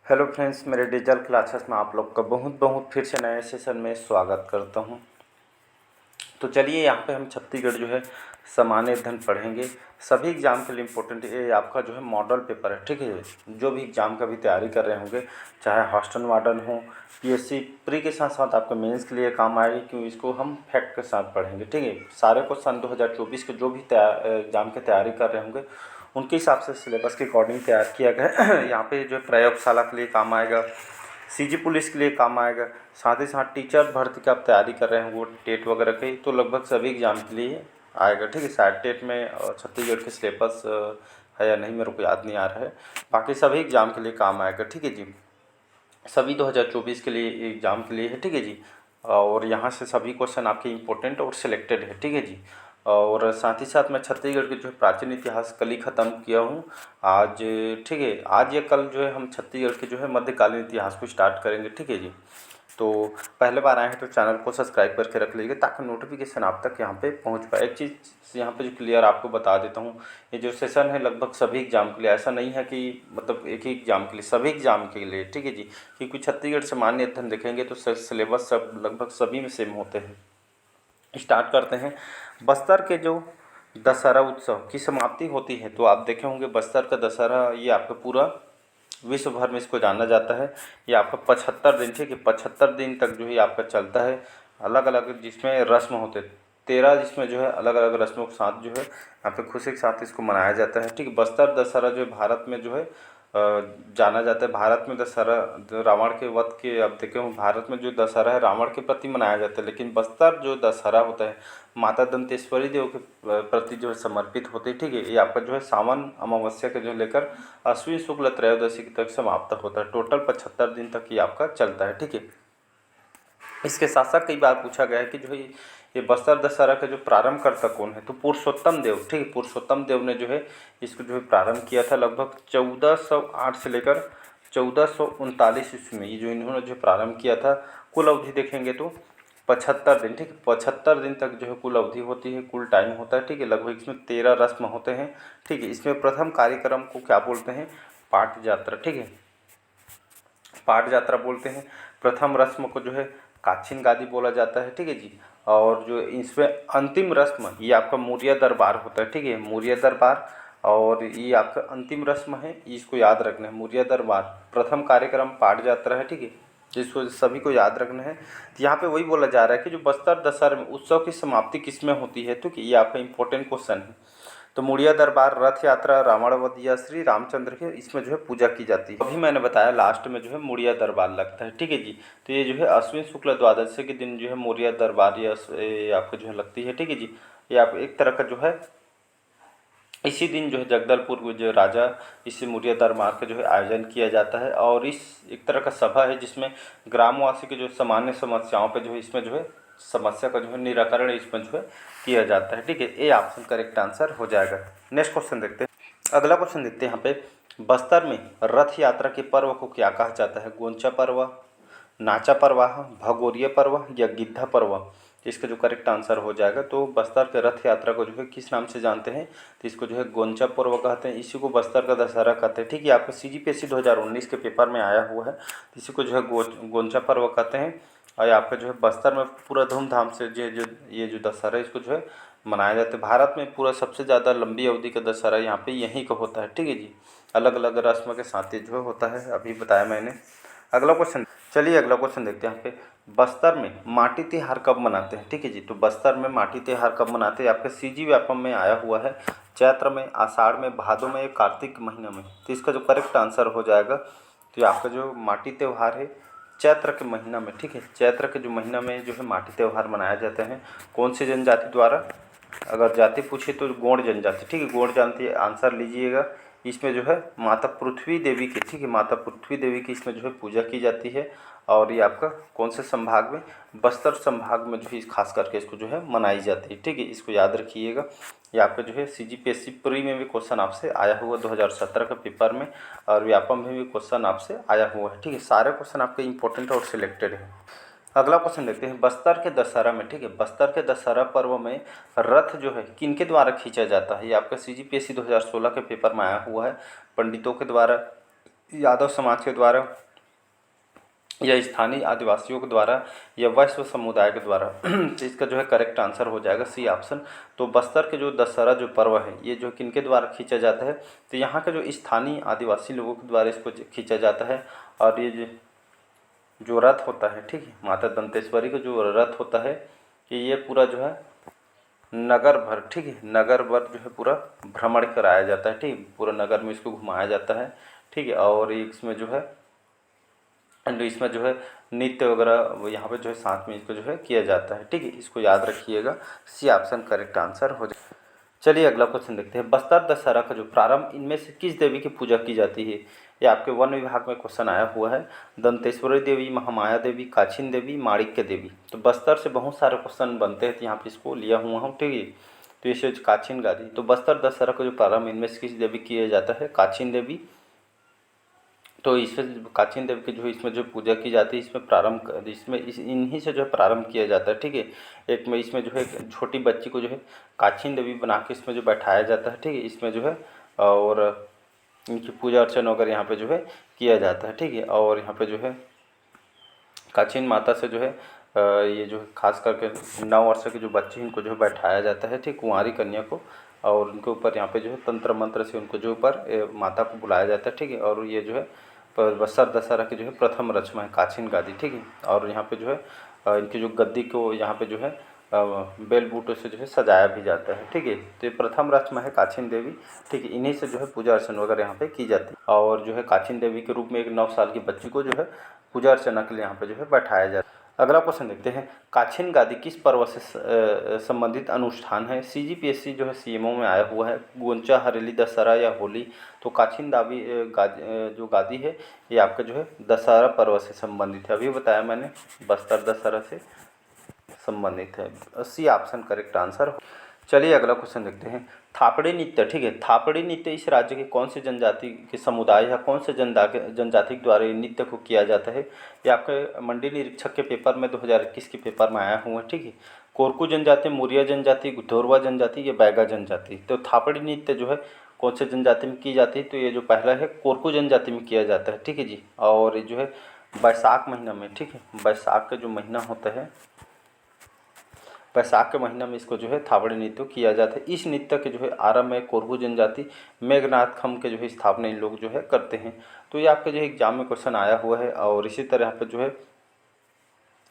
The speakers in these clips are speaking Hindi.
हेलो फ्रेंड्स, मेरे डिजिटल क्लासेस में आप लोग का बहुत बहुत फिर से नए सेशन में स्वागत करता हूं। तो चलिए यहाँ पे हम छत्तीसगढ़ जो है सामान्य अध्ययन पढ़ेंगे। सभी एग्ज़ाम के लिए इम्पोर्टेंट ये आपका जो है मॉडल पेपर है, ठीक है। जो भी एग्ज़ाम का भी तैयारी कर रहे होंगे, चाहे हॉस्टल वार्डन हो, पीएससी प्री के साथ साथ आपके मेंस के लिए काम आएगी, क्यों इसको हम फैक्ट के साथ पढ़ेंगे, ठीक है। सारे क्वेश्चन 2024 के जो भी एग्ज़ाम की तैयारी कर रहे होंगे उनके हिसाब से सिलेबस के अकॉर्डिंग तैयार किया गया है। यहाँ पे जो है प्रयोगशाला के लिए काम आएगा, सीजी पुलिस के लिए काम आएगा, साथ ही साथ टीचर भर्ती की आप तैयारी कर रहे हैं वो टेट वगैरह के, तो लगभग सभी एग्ज़ाम के लिए आएगा, ठीक है। शायद टेट में छत्तीसगढ़ के सिलेबस है या नहीं मेरे को याद नहीं आ रहा है, बाकी सभी एग्ज़ाम के लिए काम आएगा, ठीक है जी। सभी 2024 के लिए एग्ज़ाम के लिए है, ठीक है जी। और यहाँ से सभी क्वेश्चन आपके इम्पोर्टेंट और सिलेक्टेड है, ठीक है जी। और साथ ही साथ मैं छत्तीसगढ़ के जो है प्राचीन इतिहास कल ही ख़त्म किया हूँ आज, ठीक है। आज या कल जो है हम छत्तीसगढ़ के जो है मध्यकालीन इतिहास को स्टार्ट करेंगे, ठीक है जी। तो पहले बार आए हैं तो चैनल को सब्सक्राइब करके रख लीजिएगा ताकि नोटिफिकेशन आप तक यहाँ पे पहुँच पाए। एक चीज़ यहाँ पे जो क्लियर आपको बता देता हूँ, ये जो सेशन है लगभग सभी एग्ज़ाम के लिए, ऐसा नहीं है कि मतलब एक ही एग्ज़ाम के लिए, सभी एग्ज़ाम के लिए, ठीक है जी। क्योंकि छत्तीसगढ़ सामान्य अध्ययन देखेंगे तो सिलेबस सब लगभग सभी में सेम होते हैं। स्टार्ट करते हैं। बस्तर के जो दशहरा उत्सव की समाप्ति होती है, तो आप देखे होंगे बस्तर का दशहरा ये आपका पूरा विश्व भर में इसको जाना जाता है। ये आपका 75 दिन, ठीक है, 75 दिन तक जो है आपका चलता है। अलग अलग जिसमें रस्म होते 13 जिसमें जो है अलग अलग रस्मों के साथ जो है यहाँ पे खुशी के साथ इसको मनाया जाता है, ठीक है। बस्तर दशहरा जो है भारत में जो है जाना जाता है। भारत में दशहरा रावण के वध के, अब देखे हो भारत में जो दशहरा है रावण के प्रति मनाया जाता है, लेकिन बस्तर जो दशहरा होता है माता दंतेश्वरी देव के प्रति जो है समर्पित होते हैं, ठीक है। ये आपका जो है सावन अमावस्या के जो लेकर अश्विन शुक्ल त्रयोदशी तक समाप्त होता है। टोटल 75 दिन तक ये आपका चलता है, ठीक है। इसके साथ साथ कई बार पूछा गया है कि जो ये बस्तर दशहरा का जो प्रारंभकर्ता कौन है, तो पुरुषोत्तम देव, ठीक है। पुरुषोत्तम देव ने जो है इसको जो है प्रारंभ किया था लगभग 1408 से लेकर 1439 ईस्वी में। ये जो इन्होंने जो प्रारंभ किया था, कुल अवधि देखेंगे तो 75 दिन, ठीक है। 75 दिन तक जो है कुल अवधि होती है, कुल टाइम होता है, ठीक है। लगभग इसमें 13 रस्म होते हैं, ठीक है। इसमें प्रथम कार्यक्रम को क्या बोलते हैं, पाठ यात्रा, ठीक है, पाठ यात्रा बोलते हैं। प्रथम रस्म को जो है काछिन गादी बोला जाता है, ठीक है जी। और जो इसमें अंतिम रस्म ये आपका मौर्य दरबार होता है, ठीक है, मौर्य दरबार। और ये आपका अंतिम रस्म है, इसको याद रखना है, मौर्य दरबार। प्रथम कार्यक्रम पाठ यात्रा है, ठीक है, जिसको सभी को याद रखना है। तो यहाँ पे वही बोला जा रहा है कि जो बस्तर दशहरा में उत्सव की समाप्ति किसमें होती है, तो कि ये आपका इंपॉर्टेंट क्वेश्चन है। तो मुड़िया दरबार, रथ यात्रा, रावण वध या श्री रामचंद्र के इसमें जो है पूजा की जाती है। अभी मैंने बताया लास्ट में जो है मुड़िया दरबार लगता है, ठीक है जी। तो ये जो है अश्विन शुक्ल द्वादशी के दिन जो है मुड़िया दरबार या आपको जो है लगती है, ठीक है जी। ये आप एक तरह का जो है इसी दिन जो है जगदलपुर में जो राजा इसी मुड़िया दरबार का जो है आयोजन किया जाता है। और इस एक तरह का सभा है जिसमें ग्रामवासी के जो सामान्य समस्याओं पे जो है इसमें जो है समस्या का जो है निराकरण इसमें जो है किया जाता है, ठीक है। ए ऑप्शन करेक्ट आंसर हो जाएगा। नेक्स्ट क्वेश्चन देखते हैं। अगला क्वेश्चन देखते हैं यहाँ पे, बस्तर में रथ यात्रा के पर्व को क्या कहा जाता है, गोंचा पर्व, नाचा परवाह, भगोरिया पर्व या गिद्धा पर्व। इसका जो करेक्ट आंसर हो जाएगा, तो बस्तर के रथ यात्रा को जो है किस नाम से जानते हैं, तो इसको जो है गोंचा पर्व कहते हैं। इसी को बस्तर का दशहरा कहते हैं, ठीक है। आपका सीजीपीएससी 2019 के पेपर में आया हुआ है, तो इसी को जो है गोंचा पर्व कहते हैं। और आपका जो है बस्तर में पूरा धूमधाम से ये जो दशहरा है इसको जो है मनाया जाता है। भारत में पूरा सबसे ज़्यादा लंबी अवधि का दशहरा यहाँ पे यहीं का होता है, ठीक है जी। अलग अलग रस्म के साथ ये जो है होता है, अभी बताया मैंने। अगला क्वेश्चन, चलिए अगला क्वेश्चन देखते हैं। यहाँ पे बस्तर में माटी त्योहार कब मनाते हैं, ठीक है जी। तो बस्तर में माटी त्योहार कब मनाते हैं, आपके सीजी व्यापम में आया हुआ है, चैत्र में, आषाढ़ में, भादो में, कार्तिक महीना में। तो इसका जो करेक्ट आंसर हो जाएगा, तो आपका जो माटी त्यौहार है चैत्र के महीना में, ठीक है। चैत्र के जो महीना में जो है माटी त्यौहार मनाया जाते हैं। कौन सी जनजाति द्वारा, अगर जाति पूछे तो गोंड जनजाति, ठीक है, गोंड जानती है, आंसर लीजिएगा। इसमें जो है माता पृथ्वी देवी की, ठीक है, माता पृथ्वी देवी की इसमें जो है पूजा की जाती है। और ये आपका कौन से संभाग में, बस्तर संभाग में जो है खास करके इसको जो है मनाई जाती है, ठीक है। इसको याद रखिएगा। ये आपका जो है सीजीपीएससी प्री में भी क्वेश्चन आपसे आया हुआ 2017 के पेपर में, और व्यापम में भी क्वेश्चन आपसे आया हुआ है, ठीक है। सारे क्वेश्चन आपके इंपॉर्टेंट और सिलेक्टेड हैं। अगला क्वेश्चन देखते हैं, बस्तर के दशहरा में, ठीक है, बस्तर के दशहरा पर्व में रथ जो है किनके द्वारा खींचा जाता है। ये आपका सीजीपीएससी 2016 के पेपर में आया हुआ है, पंडितों के द्वारा, यादव समाज के द्वारा या स्थानीय आदिवासियों के द्वारा या वैश्य समुदाय के द्वारा। तो इसका जो है करेक्ट आंसर हो जाएगा सी ऑप्शन। तो बस्तर के जो दशहरा जो पर्व है ये जो किनके द्वारा खींचा जाता है, तो यहाँ के जो स्थानीय आदिवासी लोगों के द्वारा इसको खींचा जाता है। और ये जो रथ होता है, ठीक है, माता दंतेश्वरी का जो रथ होता है कि ये पूरा जो है नगर भर, ठीक है, नगर भर जो है पूरा भ्रमण कराया जाता है, ठीक, पूरा नगर में इसको घुमाया जाता है, ठीक है। और इसमें जो है नृत्य वगैरह यहाँ पे जो है साथ में इसको जो है किया जाता है, ठीक है। इसको याद रखिएगा, सी ऑप्शन करेक्ट आंसर हो जाए। चलिए अगला क्वेश्चन देखते हैं। बस्तर दशहरा का जो प्रारंभ इनमें से किस देवी की पूजा की जाती है? ये आपके वन विभाग में क्वेश्चन आया हुआ है। दंतेश्वरी देवी, महामाया देवी, काछिन देवी, माणिक्य देवी। तो बस्तर से बहुत सारे क्वेश्चन बनते हैं, तो यहाँ पे इसको लिया हुआ हूँ, ठीक है। तो ये काछिन गादी। तो बस्तर दशहरा का जो प्रारंभ इनमें से किस देवी किया जाता है? काछिन देवी। तो इसमें काछिन देवी की जो है इसमें जो पूजा की जाती है, इसमें प्रारंभ इन्हीं से जो है प्रारंभ किया जाता है, ठीक है। एक में इसमें जो है छोटी बच्ची को जो है काछिन देवी बना के इसमें जो बैठाया जाता है, ठीक है। इसमें जो है और इनकी पूजा अर्चना वगैरह यहाँ पे जो है किया जाता है, ठीक है। और यहाँ पे जो है काछिन माता से जो है ये जो है खास करके 9 वर्ष के जो बच्चे इनको जो है बैठाया जाता है, ठीक, कुंवारी कन्या को। और उनके ऊपर यहाँ पे जो है तंत्र मंत्र से उनको जो ऊपर माता को बुलाया जाता है, ठीक है। और ये जो है बस्तर दशहरा की जो है प्रथम रचना है काछिन गादी, ठीक है। और यहाँ पे जो है इनकी जो गद्दी को यहाँ पे जो है बेल बूटों से जो है सजाया भी जाता है, ठीक है। तो ये प्रथम रचना है काछिन देवी, ठीक है। इन्हीं से जो है पूजा अर्चना वगैरह यहाँ पे की जाती है। और जो है काछिन देवी के रूप में एक 9 साल की बच्ची को जो है पूजा अर्चना के लिए यहाँ पे जो है बैठाया जाता है। अगला क्वेश्चन देखते हैं। काछिन गादी किस पर्व से संबंधित अनुष्ठान है? CGPSC जो है CMO में आया हुआ है। गोंचा, हरेली, दशहरा या होली। तो काछिन जो गादी है ये आपका जो है दशहरा पर्व से संबंधित है। अभी बताया मैंने बस्तर दशहरा से संबंधित है, सी ऑप्शन करेक्ट आंसर। चलिए अगला क्वेश्चन देखते हैं। थापड़ी नृत्य, ठीक है, थापड़ी नृत्य इस राज्य के कौन से जनजाति के समुदाय या कौन से जनजाति के द्वारा नृत्य को किया जाता है? ये आपके मंडी निरीक्षक के पेपर में 2021 के पेपर में आया हुआ है, ठीक है। कोरकू जनजाति, मुरिया जनजाति, धोरवा जनजाति या बैगा जनजाति। तो थापड़ी नृत्य जो है कौन से जनजाति में की जाती है? तो ये जो पहला है कोरकू जनजाति में किया जाता है, ठीक है जी। और ये जो है बैसाख महीना में, ठीक है, बैसाख का जो महीना होता है, बैसाख के महीना में इसको जो है थावड़ी नृत्य किया जाता है। इस नृत्य के जो है आरंभ में कोरकू जनजाति मेघनाथ खम के जो है स्थापना इन लोग जो है करते हैं। तो ये आपके जो एग्जाम में क्वेश्चन आया हुआ है। और इसी तरह यहाँ पे जो है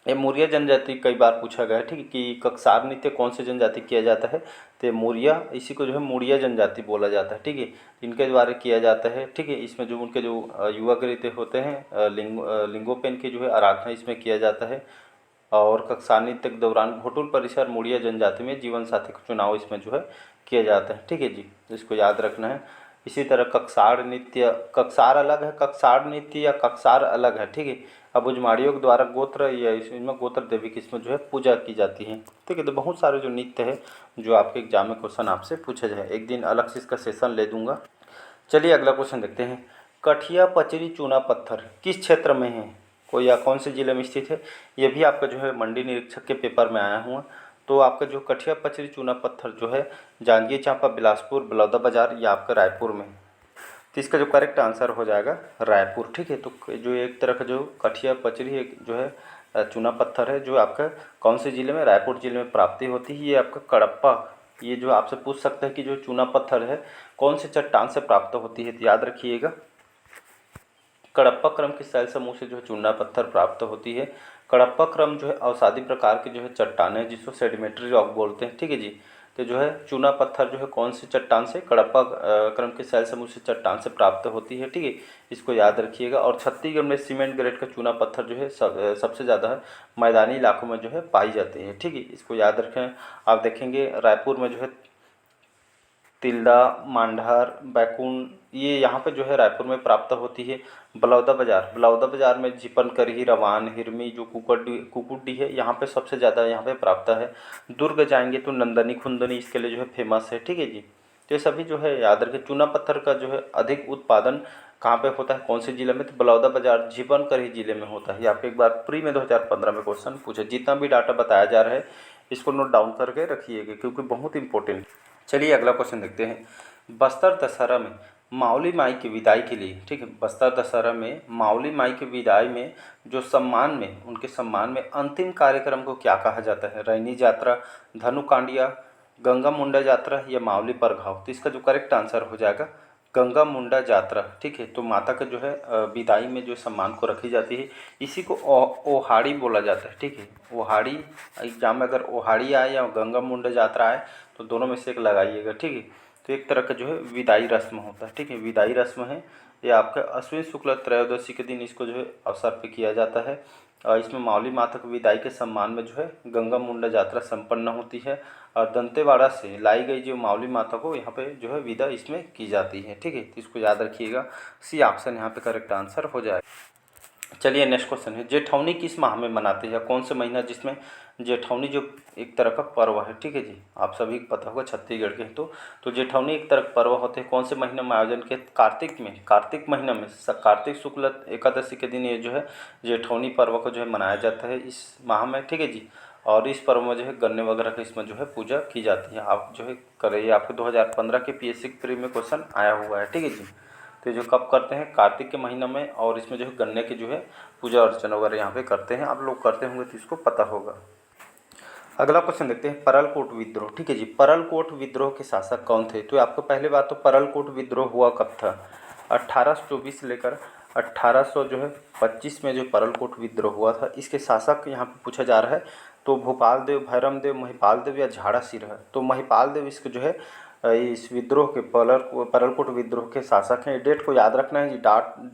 ये मुरिया जनजाति कई बार पूछा गया है, ठीक है, कि कक्सार नृत्य कौन से जनजाति किया जाता है? तो मुरिया, इसी को जो है मुड़िया जनजाति बोला जाता है, ठीक है। इनके द्वारा किया जाता है, ठीक है। इसमें जो उनके जो युवा नृत्य होते हैं लिंगोपेन की जो है आराधना इसमें किया जाता है। और कक्सार नृत्य के दौरान घोटुल परिसर मुड़िया जनजाति में जीवन साथी का चुनाव इसमें जो है किया जाता है, ठीक है जी। इसको याद रखना है। इसी तरह कक्सार नृत्य, कक्सार अलग है, कक्सार नृत्य या कक्सार अलग है, ठीक है। अबुझमाड़ियों के द्वारा गोत्र या इसमें गोत्र देवी की इसमें जो है पूजा की जाती है, ठीक है। तो बहुत सारे जो नृत्य है जो आपके एग्जाम में क्वेश्चन आपसे पूछा जाए, एक दिन अलग से इसका सेशन ले दूंगा। चलिए अगला क्वेश्चन देखते हैं। कठिया पचरी चूना पत्थर किस क्षेत्र में है, कोई या कौन से जिले में स्थित है? ये भी आपका जो है मंडी निरीक्षक के पेपर में आया हुआ। तो आपका जो कठिया पचरी चूना पत्थर जो है जांजगीर चांपा, बिलासपुर, बलौदा बाजार या आपका रायपुर में। तो इसका जो करेक्ट आंसर हो जाएगा रायपुर, ठीक है। तो जो एक तरह का जो कठिया पचरी एक जो है चूना पत्थर है जो आपका कौन से ज़िले में? रायपुर ज़िले में प्राप्ति होती है। ये आपका कडप्पा, ये जो आपसे पूछ सकते हैं कि जो चूना पत्थर है कौन से चट्टान से प्राप्त होती है, तो याद रखिएगा कडप्पा क्रम के शैल समूह से जो है चूना पत्थर प्राप्त होती है। कडप्पा क्रम जो है अवसादी प्रकार की जो है चट्टानें जिसको सेडिमेंट्री रॉक बोलते हैं, ठीक है जी। तो जो है चूना पत्थर जो है कौन से चट्टान से? कडप्पा क्रम के शैल समूह से चट्टान से प्राप्त होती है, ठीक है। इसको याद रखिएगा। और छत्तीसगढ़ में सीमेंट ग्रेड का चूना पत्थर जो है सबसे ज़्यादा है मैदानी इलाकों में जो है पाई जाती है, ठीक है। इसको याद रखें। आप देखेंगे रायपुर में जो है तिल्दा, मांढर, बैकुंठ, ये यहाँ पे जो है रायपुर में प्राप्त होती है। बलौदा बाज़ार में जिपन करही, रवान, हिरमी जो कुकुडी है यहाँ पे सबसे ज़्यादा यहाँ पे प्राप्त है। दुर्ग जाएंगे तो नंदनी खुंदनी इसके लिए जो है फेमस है, ठीक है जी। तो ये सभी जो है याद रखें। चूना पत्थर का जो है अधिक उत्पादन कहाँ पे होता है, कौन से जिले में? तो बलौदा बाज़ार, जिपन करही जिले में होता है। ये आपको एक बार प्री में 2015 में क्वेश्चन पूछे। जितना भी डाटा बताया जा रहा है इसको नोट डाउन करके रखिएगा क्योंकि बहुत इंपॉर्टेंट। चलिए अगला क्वेश्चन देखते हैं। बस्तर दशहरा में मावली माई की विदाई के लिए, ठीक है, बस्तर दशहरा में मावली माई की विदाई में जो सम्मान में, उनके सम्मान में अंतिम कार्यक्रम को क्या कहा जाता है? रैनी यात्रा, धनुकांडिया, गंगा मुंडा यात्रा या मावली परघाव? तो इसका जो करेक्ट आंसर हो जाएगा गंगा मुंडा यात्रा, ठीक है। तो माता का जो है विदाई में जो सम्मान को रखी जाती है, इसी को ओहाड़ी बोला जाता है, ठीक है। ओहाड़ी, एग्जाम में अगर ओहाड़ी आए या गंगा मुंडा यात्रा आए तो दोनों में से एक लगाइएगा, ठीक है। तो एक तरह का जो है विदाई रस्म होता है, ठीक है, विदाई रस्म है। ये आपका अश्विन शुक्ल त्रयोदशी के दिन इसको जो है अवसर पे किया जाता है। और इसमें मावली माता की विदाई के सम्मान में जो है गंगा मुंडा यात्रा संपन्न होती है और दंतेवाड़ा से लाई गई जो मावली माता को यहाँ पे जो है विदा इसमें की जाती है, ठीक है। तो इसको याद रखिएगा, सी ऑप्शन यहाँ पे करेक्ट आंसर हो जाएगा। चलिए नेक्स्ट क्वेश्चन है, जेठौनी किस माह में मनाते हैं? कौन से महीना जिसमें जेठौनी जो एक तरह का पर्व है, ठीक है जी, आप सभी को पता होगा छत्तीसगढ़ के तो जेठौनी एक तरह का पर्व होते हैं। कौन से महीने में आयोजन किया? कार्तिक में, कार्तिक महीना में, कार्तिक शुक्ल एकादशी के दिन ये जो है जेठौनी पर्व को जो है मनाया जाता है इस माह में, ठीक है जी। और इस पर्व में जो है गन्ने वगैरह की इसमें जो है पूजा की जाती है। आप जो है करिए, आपके 2015 के पीएससी प्री में क्वेश्चन आया हुआ है, ठीक है जी। तो जो कब करते हैं? कार्तिक के महीना में, और इसमें जो है गन्ने की जो है पूजा अर्चना वगैरह यहाँ पे करते हैं। आप लोग करते होंगे तो इसको पता होगा। अगला क्वेश्चन देखते हैं, परलकोट विद्रोह, ठीक है जी। परलकोट विद्रोह के शासक कौन थे? तो आपको पहले बात तो परलकोट विद्रोह हुआ कब था? 1824 से लेकर 1800 जो है 25 में जो परलकोट विद्रोह हुआ था। इसके शासक यहाँ पे पूछा जा रहा है तो भूपाल देव, भैरम देव, महिपाल देव या झाड़ा सिर है। तो महिपाल देव इसके जो है इस विद्रोह के परलकोट विद्रोह के शासक हैं। डेट को याद रखना है जी,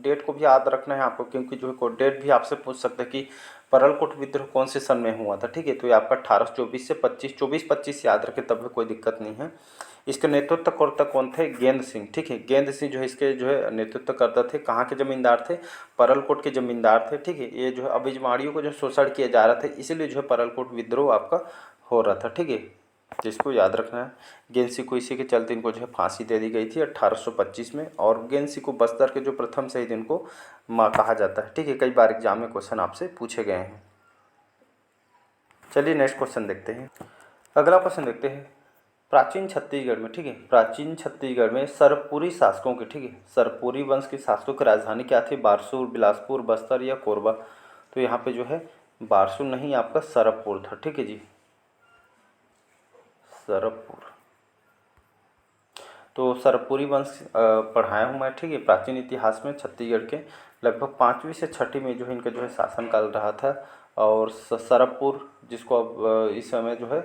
डेट को भी याद रखना है आपको, क्योंकि जो है डेट भी आपसे पूछ सकते हैं कि परलकोट विद्रोह कौन से सन में हुआ था, ठीक है। तो ये आपका 1824 से 25 याद रखें, तब भी कोई दिक्कत नहीं है। इसके नेतृत्वकर्ता कौन थे? गेंद सिंह, ठीक है। गेंद सिंह जो है इसके जो है नेतृत्वकर्ता थे। कहाँ के जमींदार थे? परलकोट के जमींदार थे, ठीक है। ये जो है अबिजमाड़ियों को जो शोषण किया जा रहा था, इसीलिए जो है परलकोट विद्रोह आपका हो रहा था, ठीक है। जिसको याद रखना है, गेंद सिंह को इसी के चलते इनको जो है फांसी दे दी गई थी 1825 में। और गेंद सिंह को बस्तर के जो प्रथम शहीद इनको कहा जाता है, ठीक है। कई बार एग्जाम में क्वेश्चन आपसे पूछे गए हैं। चलिए नेक्स्ट क्वेश्चन देखते हैं। अगला क्वेश्चन देखते हैं, प्राचीन छत्तीसगढ़ में, ठीक है, प्राचीन छत्तीसगढ़ में सरपुरी शासकों के, ठीक है, सरपुरी वंश के शासकों की राजधानी क्या थी? बारसूर, बिलासपुर, बस्तर या कोरबा? तो यहाँ पे जो है बारसूर नहीं, आपका सरपुर था, ठीक है जी, सरपुर। तो सरपुरी वंश पढ़ाया हूँ मैं, ठीक है। प्राचीन इतिहास में छत्तीसगढ़ के लगभग 5वीं से 6वीं में जो है इनका जो है शासनकाल रहा था। और सरपुर, जिसको अब इस समय जो है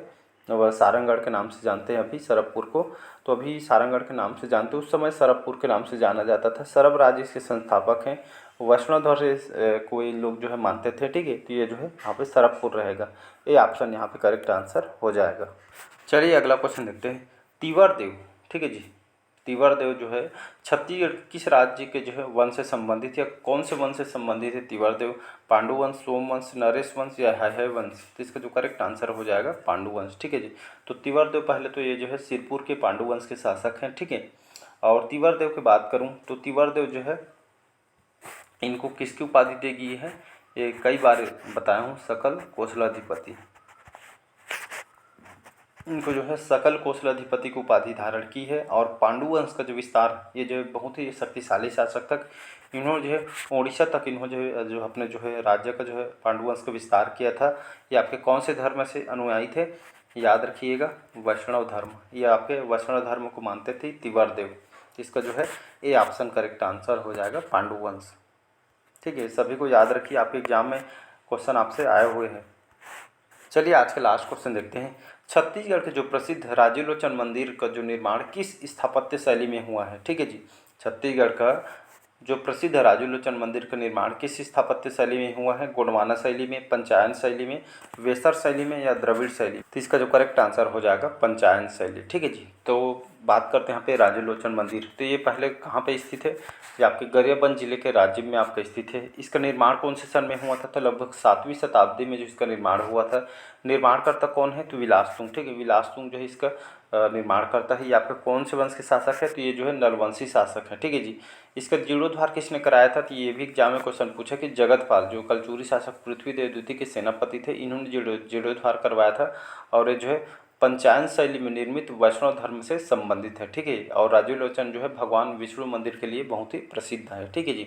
वह सारंगढ़ के नाम से जानते हैं अभी सरपुर को, तो अभी सारंगढ़ के नाम से जानते हैं, उस समय सरपुर के नाम से जाना जाता था। सरब राज्य के संस्थापक हैं वैष्णोधर को ये लोग जो है मानते थे, ठीक है। तो ये जो है यहाँ पे सरपुर रहेगा, ये ऑप्शन यहाँ पे करेक्ट आंसर हो जाएगा। चलिए अगला क्वेश्चन देखते हैं, तीवर देव, ठीक है जी, तीवर देव जो है छत्तीसगढ़ किस राज्य के जो है वंश से संबंधित या कौन से वंश से संबंधित है तीवर देव? पांडु वंश, सोम वंश, नरेश वंश या है वंश? तो इसका जो करेक्ट आंसर हो जाएगा पांडु वंश, ठीक है जी। तो तीवर देव पहले तो ये जो है सिरपुर के पांडु वंश के शासक हैं, ठीक है। और तीवर देव की बात करूँ तो तीवर देव जो है इनको किसकी उपाधि दी गई है? ये कई बार बताया हूँ, सकल कौशलाधिपति। इनको जो है सकल कौशलाधिपति की उपाधि धारण की है। और पांडु वंश का जो विस्तार, ये जो है बहुत ही शक्तिशाली शासक तक इन्होंने जो है उड़ीसा तक इन्होंने जो अपने जो है राज्य का जो है पांडु वंश का विस्तार किया था। ये आपके कौन से धर्म से अनुयायी थे? याद रखिएगा, वैष्णव धर्म। ये आपके वैष्णव धर्म को मानते थे तीवर देव। इसका जो है ए ऑप्शन करेक्ट आंसर हो जाएगा पांडु वंश, ठीक है। सभी को याद रखिए, आपके एग्जाम में क्वेश्चन आपसे आए हुए हैं। चलिए आज का लास्ट क्वेश्चन देखते हैं, छत्तीसगढ़ के जो प्रसिद्ध राजलोचन मंदिर का जो निर्माण किस स्थापत्य शैली में हुआ है? ठीक है जी, छत्तीसगढ़ का जो प्रसिद्ध राजलोचन मंदिर का निर्माण किस स्थापत्य शैली में हुआ है? गोंडवाना शैली में, पंचायन शैली में, वेसर शैली में या द्रविड़ शैली? तो इसका जो करेक्ट आंसर हो जाएगा पंचायन शैली, ठीक है जी। तो बात करते हैं यहाँ पे राजलोचन मंदिर। तो ये पहले कहाँ पे स्थित है? ये आपके गरियाबंद जिले के राज्य में आपका स्थित है। इसका निर्माण कौन से सन में हुआ था? तो लगभग 7वीं शताब्दी में जो इसका निर्माण हुआ था। निर्माणकर्ता कौन है? तो विलासतुंग, ठीक है। विलासतुंग जो है इसका निर्माण करता है। ये आपका कौन से वंश के शासक है? तो ये जो है नलवंशी शासक है, ठीक है जी। इसका जीर्णोद्धार किसने कराया था? तो ये भी एग्जाम में क्वेश्चन पूछा कि जगतपाल, जो कलचुरी शासक पृथ्वीदेव द्वितीय के सेनापति थे, इन्होंने जीर्णोद्धार करवाया था। और ये जो है पंचायन शैली में निर्मित वैष्णव धर्म से संबंधित है, ठीक है। और राजीव लोचन जो है भगवान विष्णु मंदिर के लिए बहुत ही प्रसिद्ध है, ठीक है जी।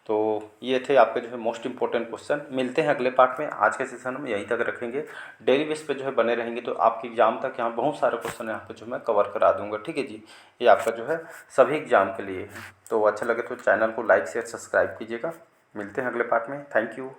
तो ये थे आपके जो है मोस्ट इंपॉर्टेंट क्वेश्चन। मिलते हैं अगले पार्ट में। आज के सेशन हम यहीं तक रखेंगे। डेली बेस पे जो है बने रहेंगे तो आपके एग्जाम तक यहाँ बहुत सारे क्वेश्चन यहाँ पे जो मैं कवर करा दूंगा, ठीक है जी। ये आपका जो है सभी एग्जाम के लिए है। तो अच्छा लगे तो चैनल को लाइक शेयर सब्सक्राइब कीजिएगा। मिलते हैं अगले पार्ट में। Thank you.